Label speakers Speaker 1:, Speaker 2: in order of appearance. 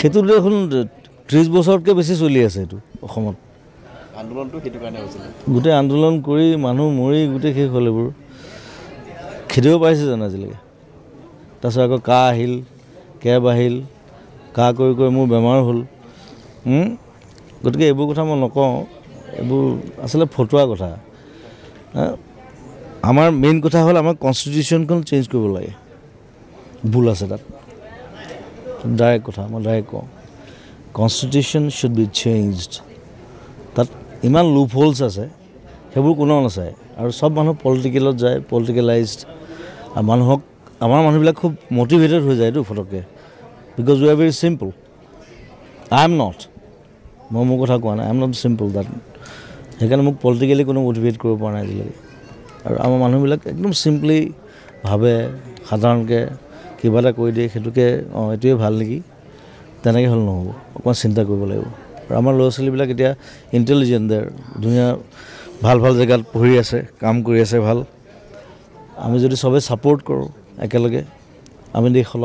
Speaker 1: সেইটো দেখোন 30 বছৰতকৈ বেছি চলি আছে এইটো অসমত
Speaker 2: আন্দোলনটো সেইটো কাৰণে হৈছিল
Speaker 1: গোটেই আন্দোলন কৰি মানুহ মৰি গোটেই শেষ হ'ল এইবোৰ খেদিব পাৰিছে জানো আজিলৈকে তাৰপিছত আকৌ কাহ আহিল কেব আহিল কাহ কৰি কৰি মোৰ বেমাৰ হ'ল গতিকে এইবোৰ কথা মই নকওঁ এইবোৰ আচলতে ফটুৱা কথা আমাৰ মেইন কথা হ'ল আমাৰ কনষ্টিটিউশ্যনখন চেঞ্জ কৰিব লাগে ভুল আছে তাত ডাইৰেক্ট কথা মই ডাইৰেক্ট কওঁ কনষ্টিটিউশ্যন শুড বি চেঞ্জড তাত ইমান লুপ হোলছ আছে সেইবোৰ কোনেও নাচায় আৰু চব মানুহ পলিটিকেলত যায় পলিটিকেলাইজড আৰু মানুহক আমাৰ মানুহবিলাক খুব মটিভেটেড হৈ যায়তো ফটককৈ because we are very simple I am not মই মোৰ কথা কোৱা নাই I am not simple that সেইকাৰণে মোক পলিটিকেলি কোনো মটিভেট কৰিব পৰা নাই আজিলৈকে আৰু আমাৰ মানুহবিলাক একদম চিম্পলি ভাবে সাধাৰণকৈ কিবা এটা কৈ দিয়ে সেইটোকে অঁ এইটোৱে ভাল নেকি তেনেকৈ হ'ল নহ'ব অকণমান চিন্তা কৰিব লাগিব আৰু আমাৰ ল'ৰা ছোৱালীবিলাক এতিয়া ইণ্টেলিজেণ্ট দেৰ ধুনীয়া ভাল ভাল জেগাত পঢ়ি আছে কাম কৰি আছে ভাল আমি যদি চবেই ছাপোৰ্ট কৰোঁ একেলগে আমি দেশ